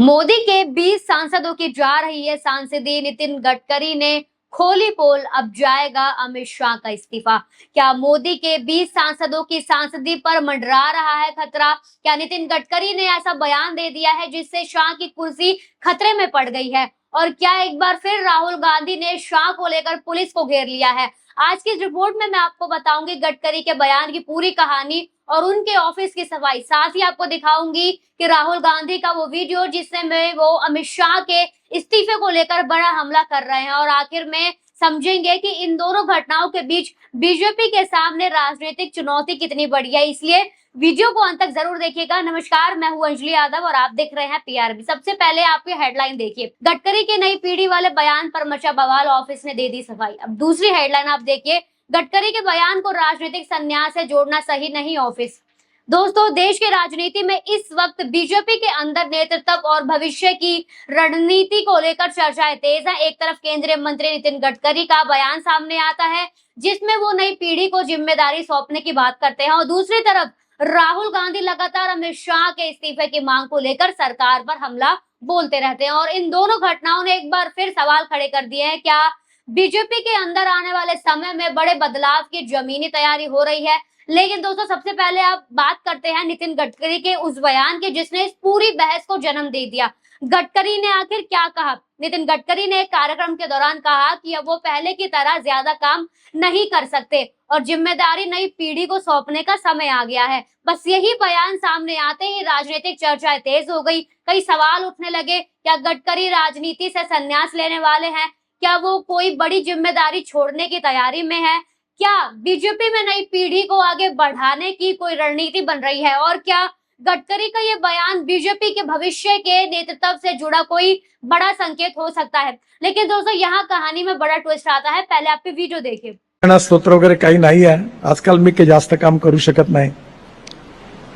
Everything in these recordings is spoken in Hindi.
मोदी के 20 सांसदों की जा रही है सांसदी। नितिन गडकरी ने खोली पोल, अब जाएगा अमित शाह का इस्तीफा। क्या मोदी के 20 सांसदों की सांसदी पर मंडरा रहा है खतरा? क्या नितिन गडकरी ने ऐसा बयान दे दिया है जिससे शाह की कुर्सी खतरे में पड़ गई है? और क्या एक बार फिर राहुल गांधी ने शाह को लेकर पुलिस को घेर लिया है? आज की इस रिपोर्ट में मैं आपको बताऊंगी गडकरी के बयान की पूरी कहानी और उनके ऑफिस की सफाई। साथ ही आपको दिखाऊंगी कि राहुल गांधी का वो वीडियो जिसमें वो अमित शाह के इस्तीफे को लेकर बड़ा हमला कर रहे हैं। और आखिर में समझेंगे कि इन दोनों घटनाओं के बीच बीजेपी के सामने राजनीतिक चुनौती कितनी बड़ी है। इसलिए वीडियो को अंत तक जरूर देखिएगा। नमस्कार, मैं हूं अंजलि यादव और आप देख रहे हैं पीआरबी। सबसे पहले आपकी हेडलाइन देखिए, गडकरी के नई पीढ़ी वाले बयान पर मचा बवाल, ऑफिस ने दे दी सफाई। अब दूसरी हेडलाइन आप देखिए, गडकरी के बयान को राजनीतिक संन्यास से जोड़ना सही नहीं, ऑफिस। दोस्तों, देश के राजनीति में इस वक्त बीजेपी के अंदर नेतृत्व और भविष्य की रणनीति को लेकर चर्चाएं तेज है। एक तरफ केंद्रीय मंत्री नितिन गडकरी का बयान सामने आता है जिसमें वो नई पीढ़ी को जिम्मेदारी सौंपने की बात करते हैं और दूसरी तरफ राहुल गांधी लगातार अमित शाह के इस्तीफे की मांग को लेकर सरकार पर हमला बोलते रहते हैं। और इन दोनों घटनाओं ने एक बार फिर सवाल खड़े कर दिए हैं, क्या बीजेपी के अंदर आने वाले समय में बड़े बदलाव की जमीनी तैयारी हो रही है? लेकिन दोस्तों, सबसे पहले आप बात करते हैं नितिन गडकरी के उस बयान की जिसने इस पूरी बहस को जन्म दे दिया। गडकरी ने आखिर क्या कहा? नितिन गडकरी ने एक कार्यक्रम के दौरान कहा कि अब वो पहले की तरह ज्यादा काम नहीं कर सकते और जिम्मेदारी नई पीढ़ी को सौंपने का समय आ गया है। बस यही बयान सामने आते ही राजनीतिक चर्चाएं तेज हो गई। कई सवाल उठने लगे, क्या गडकरी राजनीति से संन्यास लेने वाले हैं? क्या वो कोई बड़ी जिम्मेदारी छोड़ने की तैयारी में है? क्या बीजेपी में नई पीढ़ी को आगे बढ़ाने की कोई रणनीति बन रही है? और क्या गडकरी का ये बयान बीजेपी के भविष्य के नेतृत्व से जुड़ा कोई बड़ा संकेत हो सकता है? लेकिन दोस्तों, यहाँ कहानी में बड़ा ट्विस्ट आता है। पहले आप वीडियो देखिए। स्तोत्र वगैरे काही नाही आहे आजकाल। मी काही जास्त काम करू शकत नाही।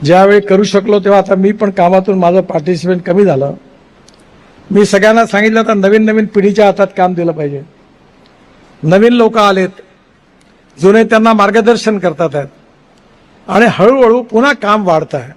ज्यावेळी करू शकलो तेव्हा आता मी पण कामातून माझं पार्टिसिपेट कमी झालं। मी सगळ्यांना सांगितलं तर नवीन नवीन पिढीच्या हातात काम दिलं पाहिजे। नवीन लोक आलेत, जुने त्यांना मार्गदर्शन करतात आहेत आणि हळूहळू पुन्हा काम वाढत आहे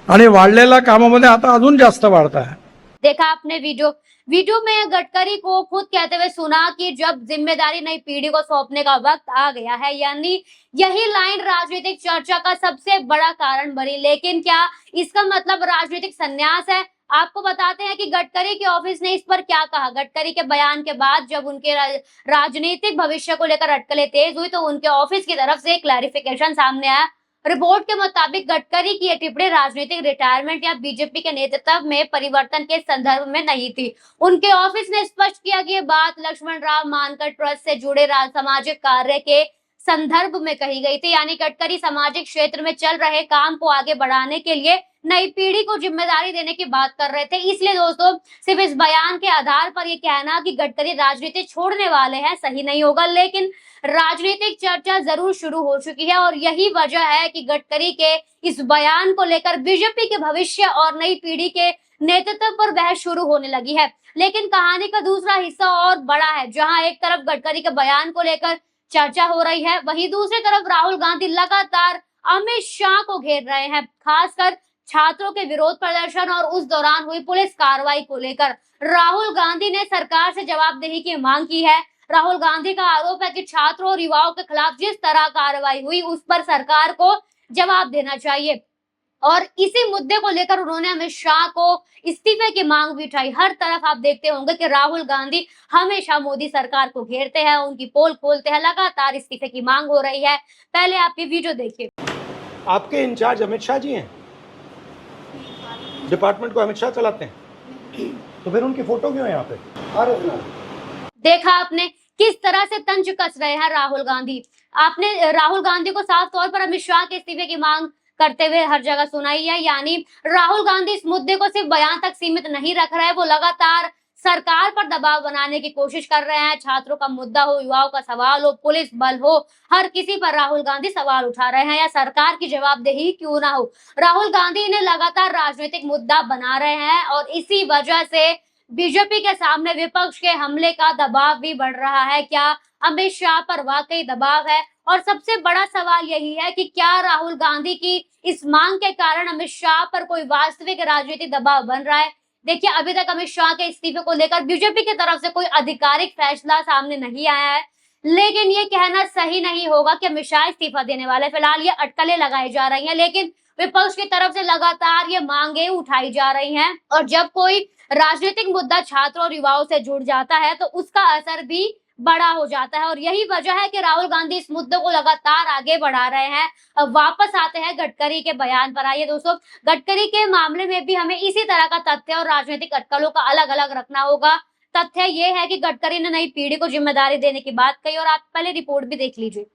आणि वाढलेल्या कामामध्ये आता अजून जास्त वाढत आहे। देखा आपने वीडियो में गडकरी को खुद कहते हुए सुना कि जब जिम्मेदारी नई पीढ़ी को सौंपने का वक्त आ गया है, यानी यही लाइन राजनीतिक चर्चा का सबसे बड़ा कारण बनी। लेकिन क्या इसका मतलब राजनीतिक संन्यास है? आपको बताते हैं कि गडकरी के ऑफिस ने इस पर क्या कहा। गडकरी के बयान के बाद जब उनके राजनीतिक भविष्य को लेकर अटकलें तेज हुई तो उनके ऑफिस की तरफ से क्लैरिफिकेशन सामने आया। रिपोर्ट के मुताबिक गडकरी की यह टिप्पणी राजनीतिक रिटायरमेंट या बीजेपी के नेतृत्व में परिवर्तन के संदर्भ में नहीं थी। उनके ऑफिस ने स्पष्ट किया कि ये बात लक्ष्मण राव मानकर ट्रस्ट से जुड़े सामाजिक कार्य के संदर्भ में कही गई थी। यानी गडकरी सामाजिक क्षेत्र में चल रहे काम को आगे बढ़ाने के लिए नई पीढ़ी को जिम्मेदारी देने की बात कर रहे थे। इसलिए दोस्तों, सिर्फ इस बयान के आधार पर ये कहना कि गडकरी राजनीति छोड़ने वाले हैं सही नहीं होगा। लेकिन राजनीतिक चर्चा जरूर शुरू हो चुकी है और यही वजह है कि गडकरी के इस बयान को लेकर बीजेपी के भविष्य और नई पीढ़ी के नेतृत्व पर बहस शुरू होने लगी है। लेकिन कहानी का दूसरा हिस्सा और बड़ा है। जहां एक तरफ गडकरी के बयान को लेकर चर्चा हो रही है, वहीं दूसरी तरफ राहुल गांधी लगातार अमित शाह को घेर रहे हैं, खासकर छात्रों के विरोध प्रदर्शन और उस दौरान हुई पुलिस कार्रवाई को लेकर। राहुल गांधी ने सरकार से जवाबदेही की मांग की है। राहुल गांधी का आरोप है कि छात्रों और युवाओं के खिलाफ जिस तरह कार्रवाई हुई उस पर सरकार को जवाब देना चाहिए और इसी मुद्दे को लेकर उन्होंने अमित शाह को इस्तीफे की मांग भी उठाई। हर तरफ आप देखते होंगे कि राहुल गांधी हमेशा मोदी सरकार को घेरते हैं, उनकी पोल खोलते हैं, लगातार इस्तीफे की मांग हो रही है। पहले आप ये वीडियो देखिए। आपके इंचार्ज अमित शाह जी हैं, डिपार्टमेंट को अमित शाह चलाते हैं, तो फिर उनकी फोटो क्यों है यहाँ पे? देखा आपने किस तरह से तंज कस रहे हैं राहुल गांधी। आपने राहुल गांधी को साफ तौर पर अमित शाह के इस्तीफे की मांग करते हुए हर जगह सुनाई है। यानी राहुल गांधी इस मुद्दे को सिर्फ बयान तक सीमित नहीं रख रहे हैं, वो लगातार सरकार पर दबाव बनाने की कोशिश कर रहे हैं। छात्रों का मुद्दा हो, युवाओं का सवाल हो, पुलिस बल हो, हर किसी पर राहुल गांधी सवाल उठा रहे हैं, या सरकार की जवाबदेही क्यों ना हो। राहुल गांधी ने लगातार राजनीतिक मुद्दा बना रहे हैं और इसी वजह से बीजेपी के सामने विपक्ष के हमले का दबाव भी बढ़ रहा है। क्या अमित शाह पर वाकई दबाव है? और सबसे बड़ा सवाल यही है कि क्या राहुल गांधी की इस मांग के कारण अमित शाह पर कोई वास्तविक राजनीतिक दबाव बन रहा है, देखिए, अभी तक अमित शाह के इस्तीफे को लेकर बीजेपी की तरफ से कोई आधिकारिक फैसला सामने नहीं आया है, लेकिन ये कहना सही नहीं होगा कि अमित शाह इस्तीफा देने वाले। फिलहाल ये अटकलें लगाई जा रही हैं, लेकिन विपक्ष की तरफ से लगातार ये मांगे उठाई जा रही हैं और जब कोई राजनीतिक मुद्दा छात्र और युवाओं से जुड़ जाता है तो उसका असर भी बड़ा हो जाता है और यही वजह है कि राहुल गांधी इस मुद्दे को लगातार आगे बढ़ा रहे हैं। अब वापस आते हैं गडकरी के बयान पर। आइए दोस्तों, गडकरी के मामले में भी हमें इसी तरह का तथ्य और राजनीतिक अटकलों का अलग अलग रखना होगा। तथ्य ये है कि गडकरी ने नई पीढ़ी को जिम्मेदारी देने की बात कही और आप पहले रिपोर्ट भी देख लीजिए।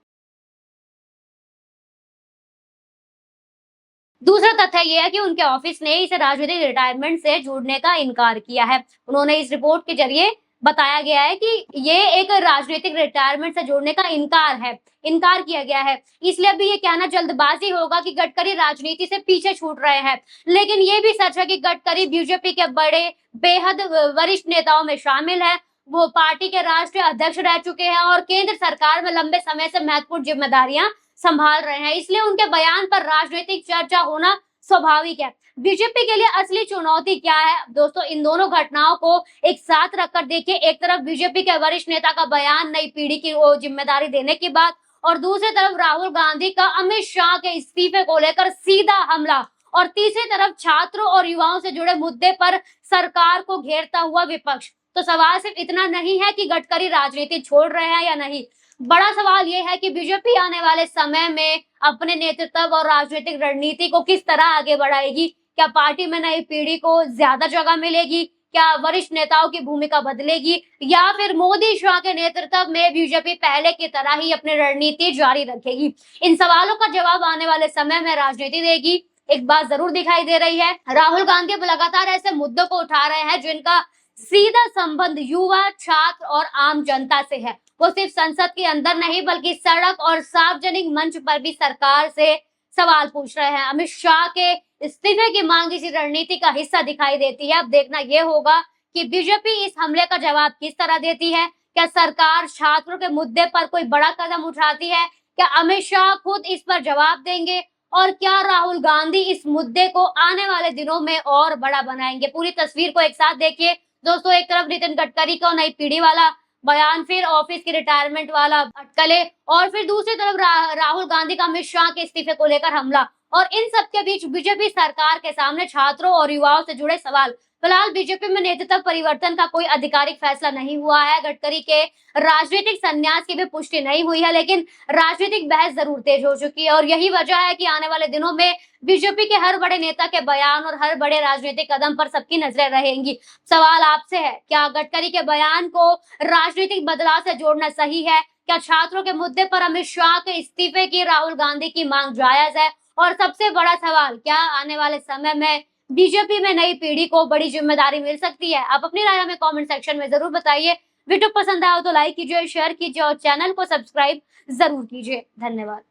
दूसरा तथ्य यह है कि उनके ऑफिस ने इसे राजनीतिक रिटायरमेंट से जोड़ने का इनकार किया है। उन्होंने इस रिपोर्ट के जरिए बताया गया है कि ये एक राजनीतिक रिटायरमेंट से जोड़ने का इनकार किया गया है। इसलिए अभी ये कहना जल्दबाजी होगा कि गडकरी राजनीति से पीछे छूट रहे हैं, लेकिन ये भी सच है कि गडकरी बीजेपी के बड़े बेहद वरिष्ठ नेताओं में शामिल है। वो पार्टी के राष्ट्रीय अध्यक्ष रह चुके हैं और केंद्र सरकार में लंबे समय से महत्वपूर्ण जिम्मेदारियां संभाल रहे हैं, इसलिए उनके बयान पर राजनीतिक चर्चा होना स्वाभाविक है। बीजेपी के लिए असली चुनौती क्या है दोस्तों, इन दोनों घटनाओं को एक साथ रखकर देखिए। एक तरफ बीजेपी के वरिष्ठ नेता का बयान नई पीढ़ी की जिम्मेदारी देने की बात और दूसरी तरफ राहुल गांधी का अमित शाह के इस्तीफे को लेकर सीधा हमला और तीसरी तरफ छात्रों और युवाओं से जुड़े मुद्दे पर सरकार को घेरता हुआ विपक्ष। तो सवाल सिर्फ इतना नहीं है कि गडकरी राजनीति छोड़ रहे हैं या नहीं, बड़ा सवाल यह है कि बीजेपी आने वाले समय में अपने नेतृत्व और राजनीतिक रणनीति को किस तरह आगे बढ़ाएगी। क्या पार्टी में नई पीढ़ी को ज्यादा जगह मिलेगी, क्या वरिष्ठ नेताओं की भूमिका बदलेगी या फिर मोदी शाह के नेतृत्व में बीजेपी पहले की तरह ही अपनी रणनीति जारी रखेगी। इन सवालों का जवाब आने वाले समय में राजनीति देगी। एक बात जरूर दिखाई दे रही है, राहुल गांधी लगातार ऐसे मुद्दों को उठा रहे हैं जिनका सीधा संबंध युवा, छात्र और आम जनता से है। वो सिर्फ संसद के अंदर नहीं बल्कि सड़क और सार्वजनिक मंच पर भी सरकार से सवाल पूछ रहे हैं। अमित शाह के इस्तीफे की मांग इसी रणनीति का हिस्सा दिखाई देती है। अब देखना यह होगा कि बीजेपी इस हमले का जवाब किस तरह देती है। क्या सरकार छात्रों के मुद्दे पर कोई बड़ा कदम उठाती है, क्या अमित शाह खुद इस पर जवाब देंगे और क्या राहुल गांधी इस मुद्दे को आने वाले दिनों में और बड़ा बनाएंगे। पूरी तस्वीर को एक साथ देखिए दोस्तों। एक तरफ नितिन गडकरी का नई पीढ़ी वाला बयान, फिर ऑफिस की रिटायरमेंट वाला अटकले और फिर दूसरी तरफ राहुल गांधी का अमित शाह के इस्तीफे को लेकर हमला और इन सब के बीच बीजेपी सरकार के सामने छात्रों और युवाओं से जुड़े सवाल। फिलहाल बीजेपी में नेतृत्व परिवर्तन का कोई आधिकारिक फैसला नहीं हुआ है। गडकरी के राजनीतिक संन्यास की भी पुष्टि नहीं हुई है, लेकिन राजनीतिक बहस जरूर तेज हो चुकी है और यही वजह है कि आने वाले दिनों में बीजेपी के हर बड़े नेता के बयान और हर बड़े राजनीतिक कदम पर सबकी नजरें रहेंगी। सवाल आपसे है, क्या गडकरी के बयान को राजनीतिक बदलाव से जोड़ना सही है? क्या छात्रों के मुद्दे पर अमित शाह के इस्तीफे की राहुल गांधी की मांग जायज है? और सबसे बड़ा सवाल, क्या आने वाले समय में बीजेपी में नई पीढ़ी को बड़ी जिम्मेदारी मिल सकती है? आप अपनी राय हमें कमेंट सेक्शन में जरूर बताइए। वीडियो पसंद आया तो लाइक कीजिए, शेयर कीजिए और चैनल को सब्सक्राइब जरूर कीजिए। धन्यवाद।